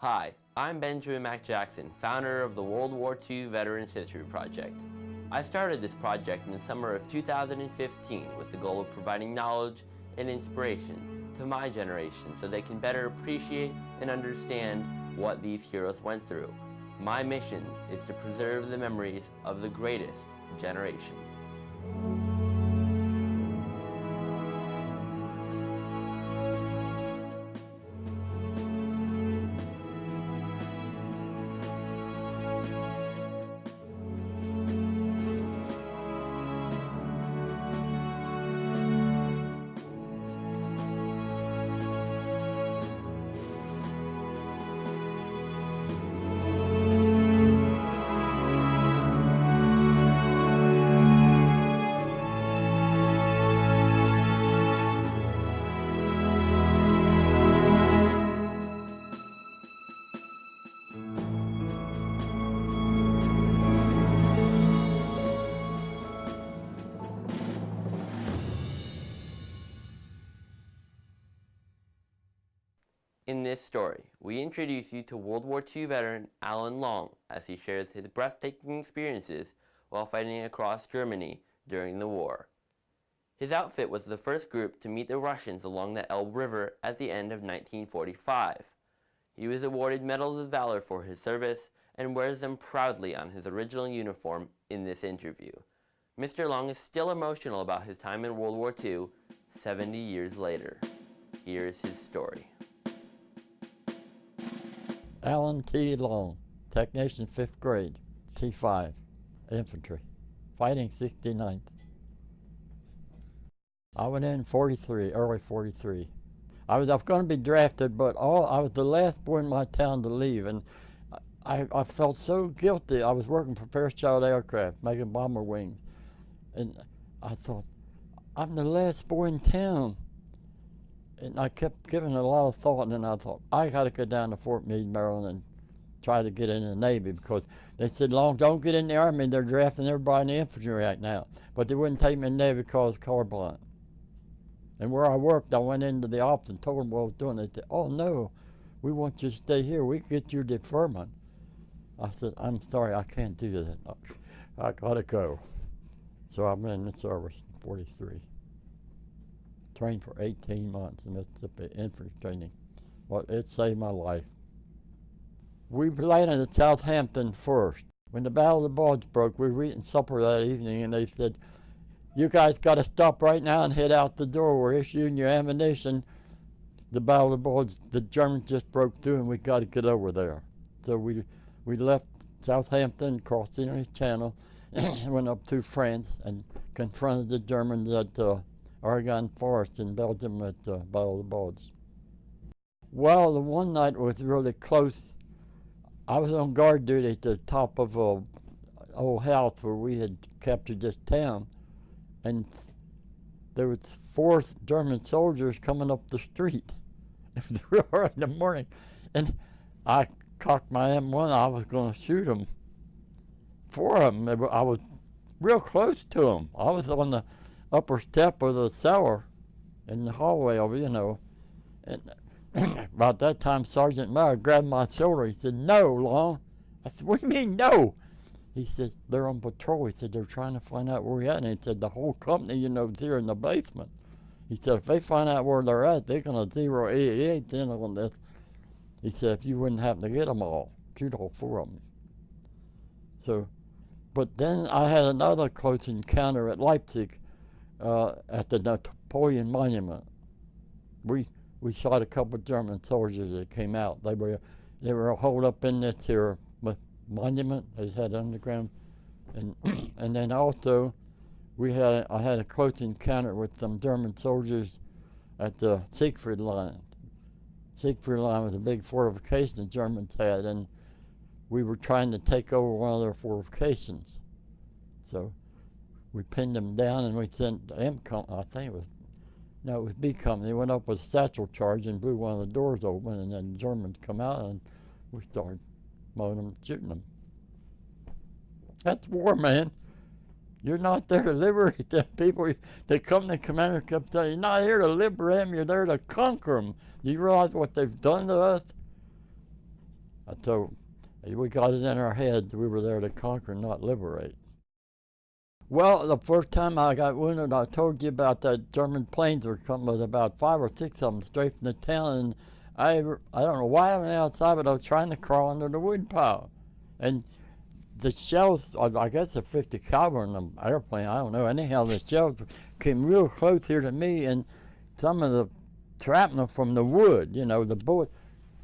Hi, I'm Benjamin Mac Jackson, founder of the World War II Veterans History Project. I started this project in the summer of 2015 with the goal of providing knowledge and inspiration to my generation so they can better appreciate and understand what these heroes went through. My mission is to preserve the memories of the greatest generation. In this story, we introduce you to World War II veteran Alan Long as he shares his breathtaking experiences while fighting across Germany during the war. His outfit was the first group to meet the Russians along the Elbe River at the end of 1945. He was awarded Medals of Valor for his service and wears them proudly on his original uniform in this interview. Mr. Long is still emotional about his time in World War II 70 years later. Here's his story. Alan T. Long, technician 5th grade, T5, infantry, fighting 69th. I went in 43, early 43. I was going to be drafted, but I was the last boy in my town to leave, and I felt so guilty. I was working for Fairchild Aircraft, making bomber wings, and I thought, I'm the last boy in town. And I kept giving it a lot of thought, and then I thought, I got to go down to Fort Meade, Maryland, and try to get into the Navy, because they said, Long, don't get in the Army. They're drafting everybody in the infantry right now. But they wouldn't take me in the Navy because I was colorblind. And where I worked, I went into the office and told them what I was doing. They said, oh, no, we want you to stay here. We can get you deferment. I said, I'm sorry, I can't do that. I got to go. So I'm in the service in 43. Trained for 18 months in Mississippi infantry training. Well, it saved my life. We landed at Southampton first. When the Battle of the Bulge broke, we were eating supper that evening, and they said, you guys got to stop right now and head out the door. We're issuing your ammunition. The Battle of the Bulge, the Germans just broke through, and we got to get over there. So we left Southampton, crossed the English Channel, and went up through France and confronted the Germans at Argonne Forest in Belgium at the Battle of the Bulge. Well, the one night was really close. I was on guard duty at the top of a old house where we had captured this town, and there was 4 German soldiers coming up the street. It was real early in the morning, and I cocked my M1. I was going to shoot them. 4 of them. I was real close to them. I was on the upper step of the cellar in the hallway over, and about that time Sergeant Meyer grabbed my shoulder. He said, no, Long. I said, what do you mean, no? He said, they're on patrol. He said, they're trying to find out where we're at. And he said, the whole company, is here in the basement. He said, if they find out where they're at, they're going to zero 88 in on this. He said, if you wouldn't happen to get them all, shoot all 4 of them. So, but then I had another close encounter at Leipzig, at the Napoleon Monument. We shot a couple of German soldiers that came out. They were holed up in this here monument. They had underground, and then also I had a close encounter with some German soldiers at the Siegfried Line. Siegfried Line was a big fortification the Germans had, and we were trying to take over one of their fortifications. So we pinned them down, and we sent M Company, I think it was B Company. They went up with a satchel charge and blew one of the doors open, and then the Germans come out, and we started mowing them, shooting them. That's war, man. You're not there to liberate them people. The company commander kept saying, you're not here to liberate them, you're there to conquer them. Do you realize what they've done to us? So we got it in our heads we were there to conquer, not liberate. Well, the first time I got wounded, I told you about that German planes were coming with about 5 or 6 of them straight from the town, and I don't know why I went outside, but I was trying to crawl under the wood pile. And the shells, I guess a 50 caliber in the airplane, I don't know. Anyhow, the shells came real close here to me, and some of the shrapnel from the wood, the bullet,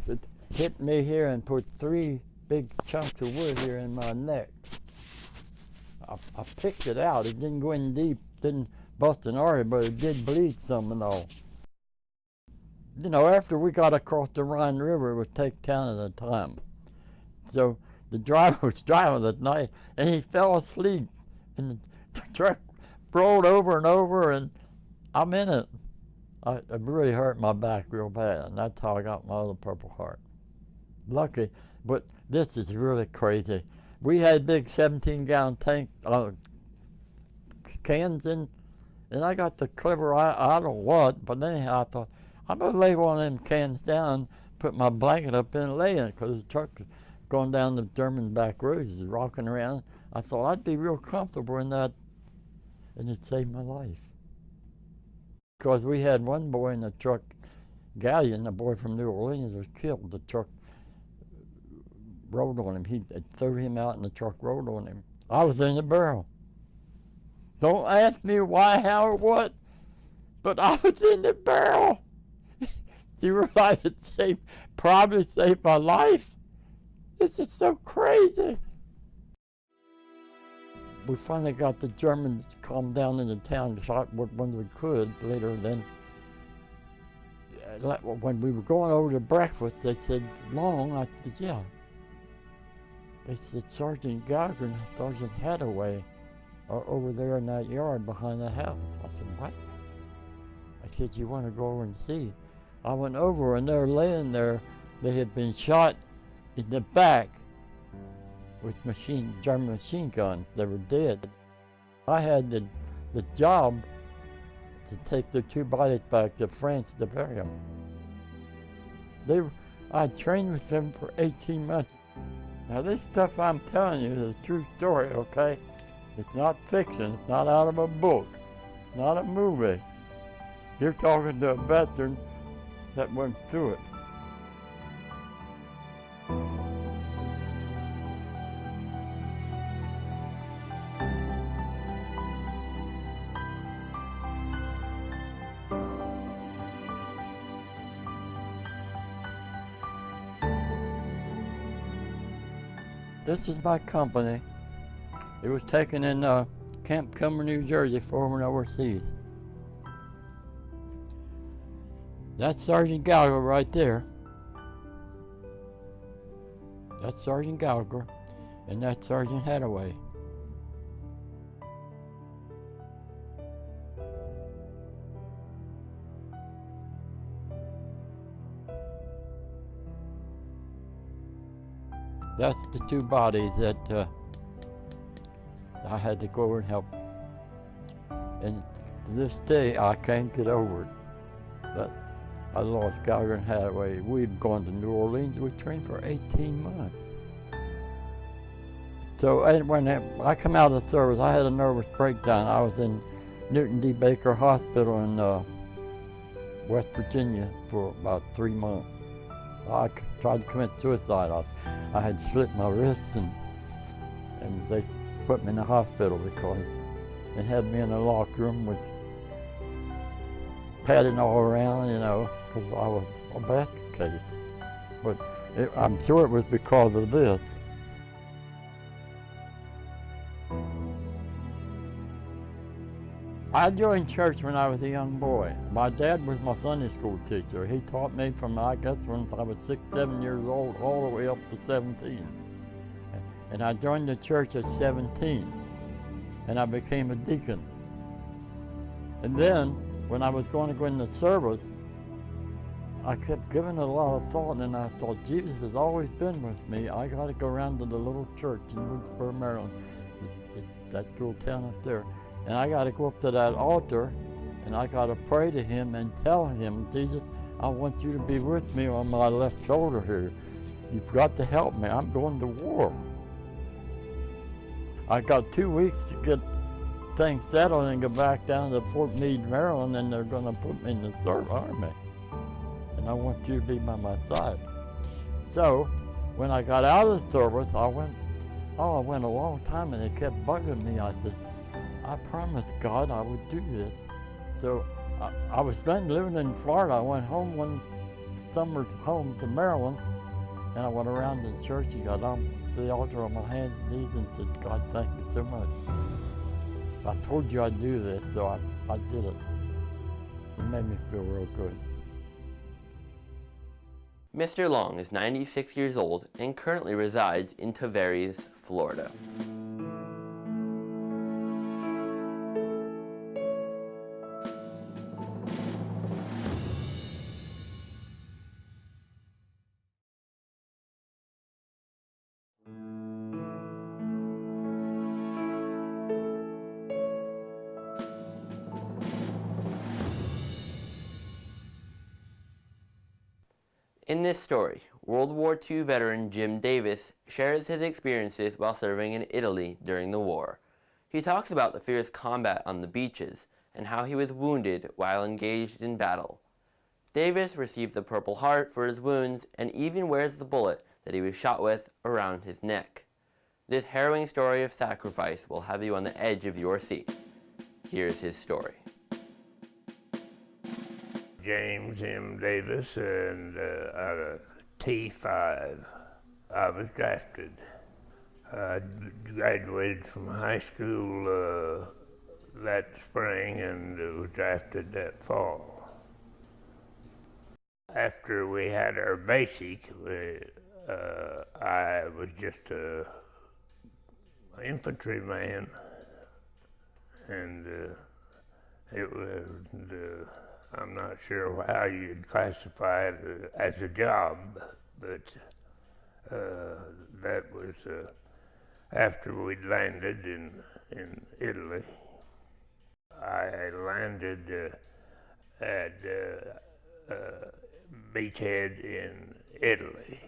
it hit me here and put 3 big chunks of wood here in my neck. I picked it out. It didn't go in deep, didn't bust an artery, but it did bleed some and all. After we got across the Rhine River, it would take town at a time. So the driver was driving that night, and he fell asleep, and the truck rolled over and over, and I'm in it. It really hurt my back real bad, and that's how I got my other Purple Heart. Lucky, but this is really crazy. We had big 17-gallon tank cans in, and I got the clever, I don't know what, but anyhow I thought, I'm going to lay one of them cans down, put my blanket up in and lay in it, because the truck was going down the German back roads, rocking around. I thought I'd be real comfortable in that, and it saved my life. Because we had one boy in the truck, Galleon, a boy from New Orleans, was killed. The truck rolled on him. He threw him out and the truck rolled on him. I was in the barrel. Don't ask me why, how, or what, but I was in the barrel. You realize it probably saved my life? This is so crazy. We finally got the Germans calmed down in the town, shot when we could later. Then, when we were going over to breakfast, they said, Long? I said, yeah. They said, Sergeant Gallagher and Sergeant Hathaway are over there in that yard behind the house. I said, what? I said, you want to go over and see? I went over and they're laying there. They had been shot in the back with German machine guns. They were dead. I had the job to take their 2 bodies back to France to bury them. I trained with them for 18 months. Now this stuff I'm telling you is a true story, okay? It's not fiction, it's not out of a book, it's not a movie. You're talking to a veteran that went through it. This is my company. It was taken in Camp Cumber, New Jersey, for when overseas. That's Sergeant Gallagher right there. That's Sergeant Gallagher, and that's Sergeant Hathaway. That's the 2 bodies that I had to go over and help. And to this day, I can't get over it. That I lost Gallagher and Hathaway. We'd gone to New Orleans. We trained for 18 months. So when I come out of the service, I had a nervous breakdown. I was in Newton D. Baker Hospital in West Virginia for about 3 months. I tried to commit suicide. I had slit my wrists, and they put me in the hospital because they had me in a locked room with padding all around, because I was a basket case. But I'm sure it was because of this. I joined church when I was a young boy. My dad was my Sunday school teacher. He taught me from, I guess, when I was 6, 7 years old, all the way up to 17. And I joined the church at 17, and I became a deacon. And then, when I was going to go into service, I kept giving it a lot of thought, and I thought, Jesus has always been with me. I got to go around to the little church in Woodsboro, Maryland, that little town up there. And I got to go up to that altar, and I got to pray to him and tell him, Jesus, I want you to be with me on my left shoulder here. You've got to help me. I'm going to war. I got 2 weeks to get things settled and go back down to Fort Meade, Maryland, and they're going to put me in the Army. And I want you to be by my side. So when I got out of the service, I went a long time, and they kept bugging me. I said, I promised God I would do this. So I was then living in Florida. I went home one summer home to Maryland, and I went around to the church and got on to the altar on my hands and knees and said, God, thank you so much. I told you I'd do this, so I did it. It made me feel real good. Mr. Long is 96 years old and currently resides in Tavares, Florida. In this story, World War II veteran Jim Davis shares his experiences while serving in Italy during the war. He talks about the fierce combat on the beaches and how he was wounded while engaged in battle. Davis received the Purple Heart for his wounds and even wears the bullet that he was shot with around his neck. This harrowing story of sacrifice will have you on the edge of your seat. Here's his story. James M. Davis, and out of T5. I was drafted. I graduated from high school that spring and was drafted that fall. After we had our basic, I was just an infantryman, and it was I'm not sure how you'd classify it as a job, but that was after we'd landed in Italy. I landed at Beachhead in Italy.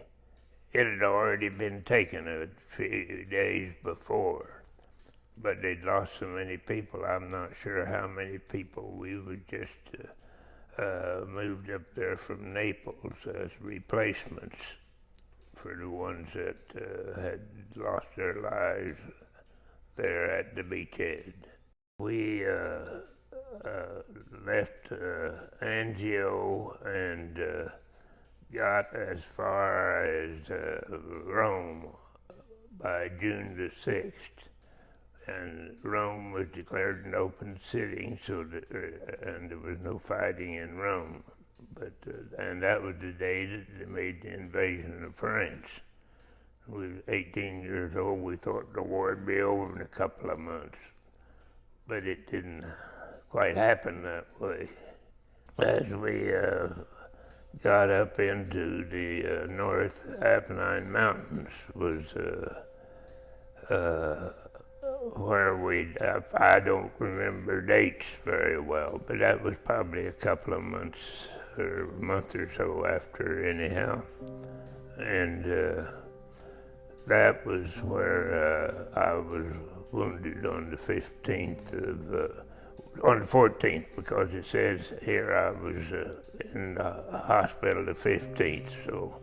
It had already been taken a few days before, but they'd lost so many people. I'm not sure how many people. We were just moved up there from Naples as replacements for the ones that had lost their lives there at the beachhead. We left Anzio and got as far as Rome by June the 6th. And Rome was declared an open city, and there was no fighting in Rome. But and that was the day that they made the invasion of France. We were 18 years old. We thought the war would be over in a couple of months, but it didn't quite happen that way. As we got up into the North Apennine Mountains was where I don't remember dates very well, but that was probably a couple of months or a month or so after anyhow. And that was where I was wounded on the 15th of, on the 14th, because it says here I was in the hospital the 15th, so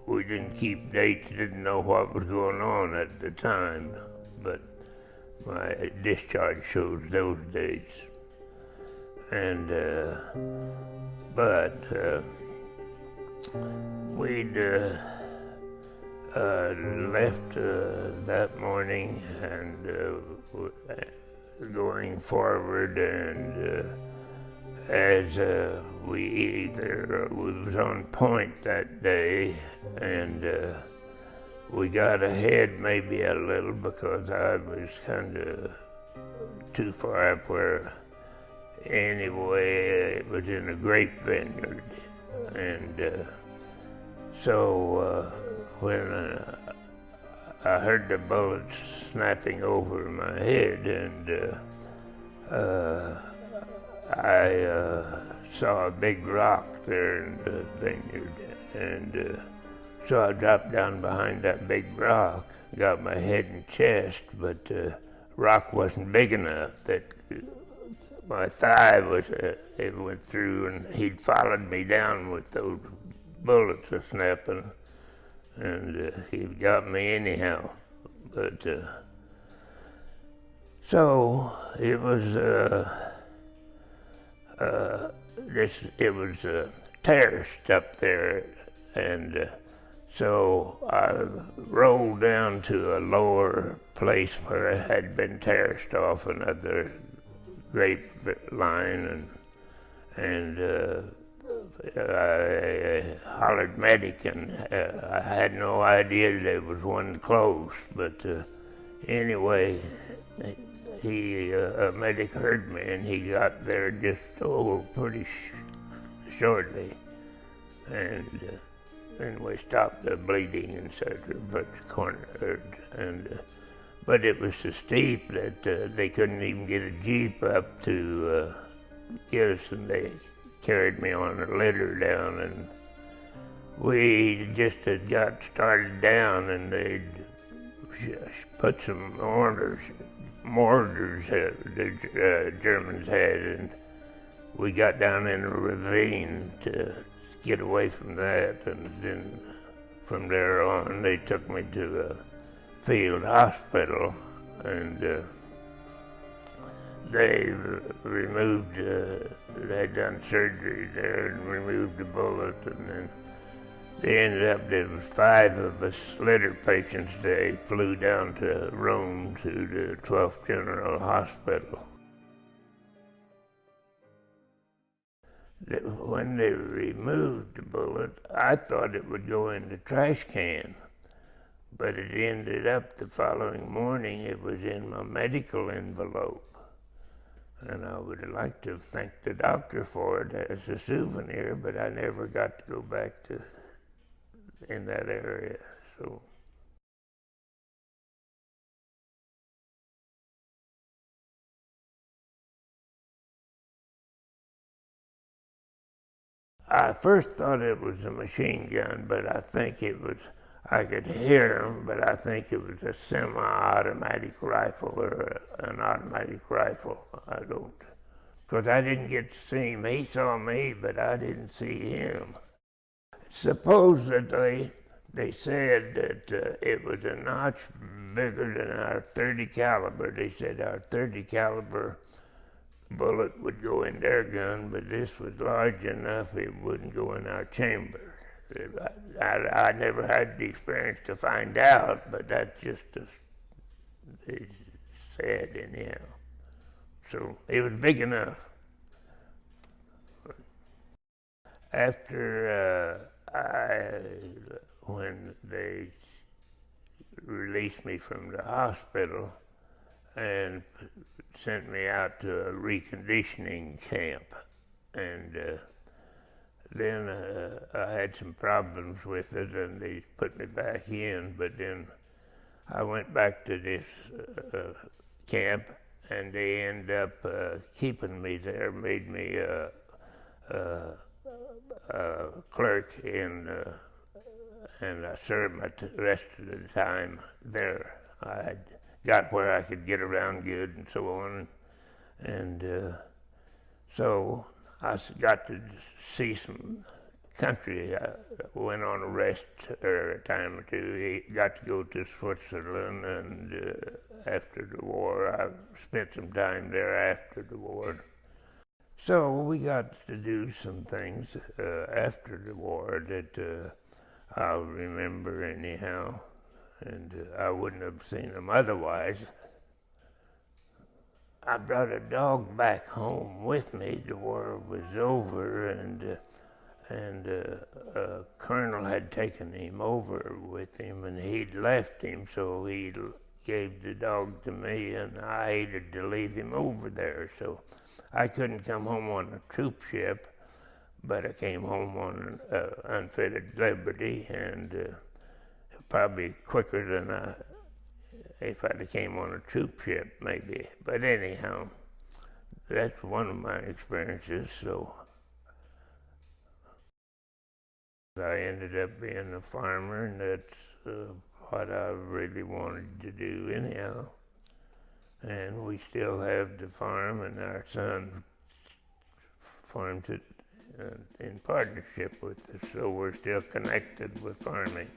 we didn't keep dates, didn't know what was going on at the time, but my discharge shows those dates. And, we'd left that morning and going forward, and as we was on point that day, and we got ahead maybe a little because I was kind of too far up where, anyway, it was in a grape vineyard. And so when I heard the bullets snapping over my head, and I saw a big rock there in the vineyard, And so I dropped down behind that big rock, got my head and chest, but the rock wasn't big enough. That my thigh was, it went through, and he'd followed me down with those bullets a snapping, and he got me anyhow. But so it was it was terraced up there, and so I rolled down to a lower place where I had been terraced off another grapevine, and I hollered medic, and I had no idea there was one close, but anyway, a medic heard me, and he got there just pretty shortly, and anyway stopped the bleeding and such, but but it was so steep that they couldn't even get a jeep up to get us, and they carried me on a litter down, and we just had got started down, and they'd put some mortars the Germans had, and we got down in a ravine to get away from that, and then from there on they took me to the field hospital, and they removed, they had done surgery there and removed the bullet, and then they ended up, there was 5 of us litter patients. They flew down to Rome to the 12th General Hospital. When they removed the bullet, I thought it would go in the trash can, but it ended up the following morning, it was in my medical envelope. And I would have liked to have thanked the doctor for it as a souvenir, but I never got to go back to in that area. So I first thought it was a machine gun, but I think it was, I could hear them, but I think it was a semi-automatic rifle or an automatic rifle. I don't, because I didn't get to see him. He saw me, but I didn't see him. Supposedly, they said that it was a notch bigger than our .30 caliber. They said our .30 caliber bullet would go in their gun, but this was large enough it wouldn't go in our chamber. I never had the experience to find out, but that's just they said anyhow. So it was big enough. After when they released me from the hospital and sent me out to a reconditioning camp, and then I had some problems with it, and they put me back in, but then I went back to this camp, and they ended up keeping me there, made me a clerk in, and I served my rest of the time there. I had got where I could get around good and so on, and so I got to see some country. I went on a rest a time or two. He got to go to Switzerland, and after the war, I spent some time there after the war. So we got to do some things after the war that I'll remember anyhow, and I wouldn't have seen them otherwise. I brought a dog back home with me. The war was over, and a colonel had taken him over with him, and he'd left him, so he gave the dog to me, and I hated to leave him over there, so I couldn't come home on a troop ship, but I came home on an unfitted Liberty, and probably quicker than if I'd came on a troop ship, maybe. But anyhow, that's one of my experiences, so I ended up being a farmer, and that's what I really wanted to do anyhow. And we still have the farm, and our son farms it in partnership with us, so we're still connected with farming.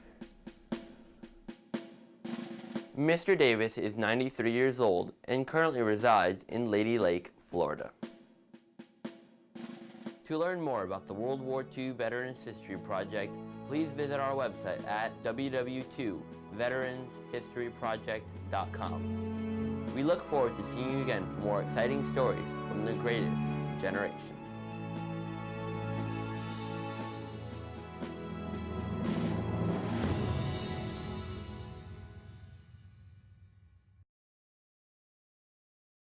Mr. Davis is 93 years old and currently resides in Lady Lake, Florida. To learn more about the World War II Veterans History Project, please visit our website at www.veteranshistoryproject.com. We look forward to seeing you again for more exciting stories from the greatest generation.